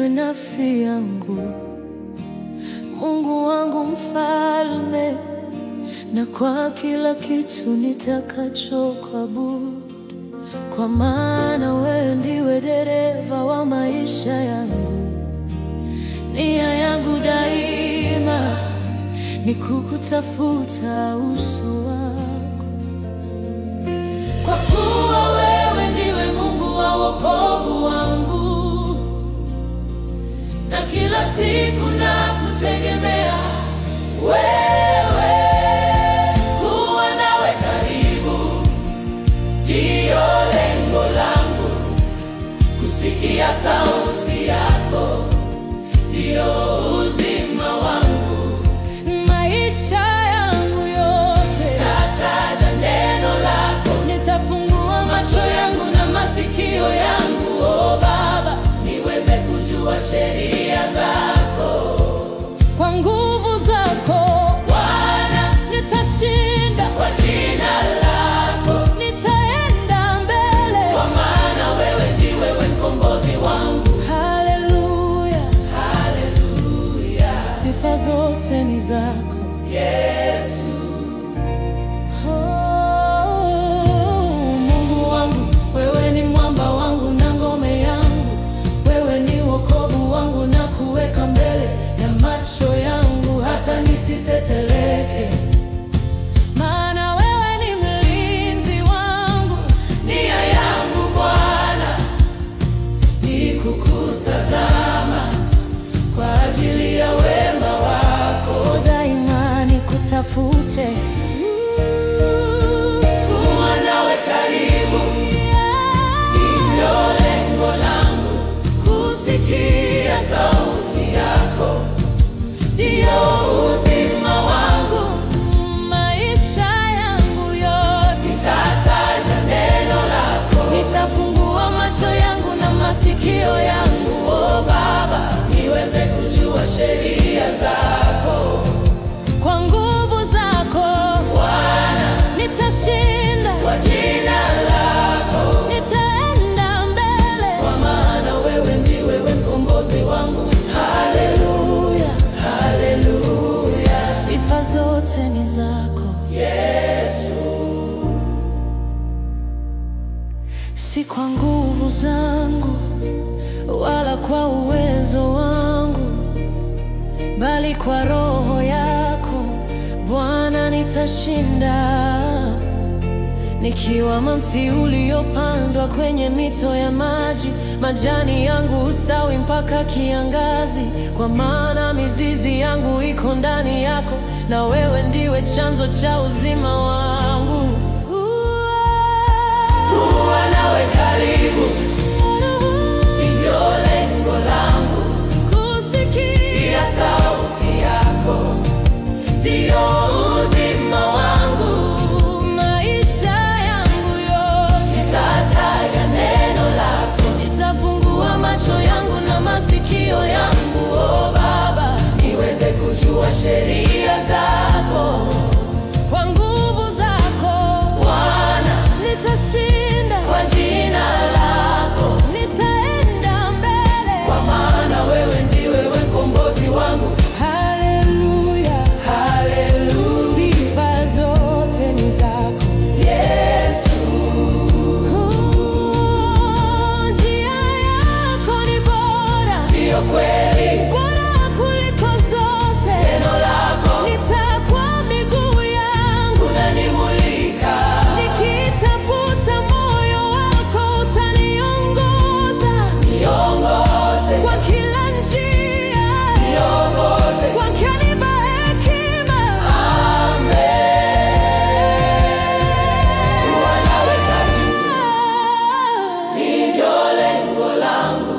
iwe nafsi yangu, Mungu wangu mfalme, na kwa kila kitu nitakacho kuabudu, kwa maana wewe ndiwe dereva wa maisha yangu. Nia yangu daima ni kukutafuta uso wako, kwa kuwa wewe ndiwe Mungu wa wokovu wangu, na kila siku nakutegemea wewe. Kuwa nawe karibu ndio lengo langu, kusikia sauti yako ndio uzima wangu. Maisha yangu yote nitataja neno lako, nitafungua macho yangu na masikio yangu, oh Baba, niweze kujua sheria zako. Kwa nguvu zako Bwana nitashinda, kwa jina lako nitaenda mbele, kwa maana wewe ndiwe mkombozi wangu. Haleluya, haleluya, sifa zote ni zako Yesu. Mungu wangu, wewe ni mwamba wangu na ngome yangu, wewe ni wokovu wangu na kuweka mbele ya macho yangu, hata nisiteteleke, maana wewe ni mlinzi wangu. Nia yangu Bwana ni kukutazama, kwa ajili ya wema wako daima nikutafute. Kuwa nawe karibu ndio lengo langu, kusikia sauti yako ndio uzima wangu. Maisha yangu yote nitataja neno lako, nitafungua macho yangu na masikio yangu, oh Baba, niweze kujua sheria zako. Kwa nguvu zako Bwana nitashinda, kwa jina lako nitaenda mbele, kwa maana wewe ndiwe mkombozi wangu. Haleluya, haleluya, sifa zote ni zako Yesu. Si kwa nguvu zangu wala kwa uwezo wangu, bali kwa Roho yako Bwana nitashinda. Nikiwa mti uliopandwa kwenye mito ya maji, majani yangu hustawi mpaka kiangazi, kwa maana mizizi yangu iko ndani yako, na wewe ndiwe chanzo cha uzima wangu. Kuwa nawe karibu ndio lengo langu, kusikia sauti yako ndio uzima wangu. Maisha yangu yote nitataja neno lako, nitafungua macho yangu na masikio yangu, oh Baba, niweze kujua sheria zako. Kwa nguvu zako Bwana nitashinda, kwa jina lako nitaenda mbele, kwa maana wewe ndiwe mkombozi wangu. Haleluya, haleluya, sifa zote ni zako Yesu. Njia yako ni bora, ndiyo kweli, bora kuliko zote. Neno lako nitakuwa miguu yangu, unanimulika. Nikitafuta moyo wako utaniongoza, niongoze kwa kila njia, niongoze kwa kaliba hekima. Amen. Kuwa nawe karibu ndio lengo langu,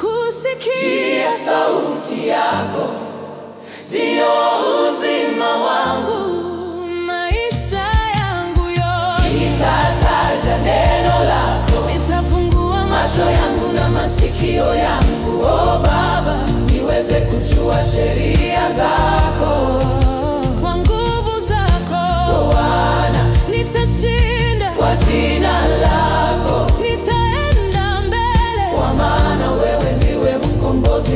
kusikia sauti yako ndio uzima wangu. Maisha yangu yote nitataja neno lako, nitafungua macho yangu na masikio yangu, oh Baba, niweze kujua sheria zako. Kwa nguvu zako Bwana nitashinda, kwa jina lako nitaenda mbele, kwa maana wewe ndiwe mkombozi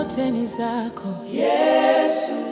zote ni zako Yesu.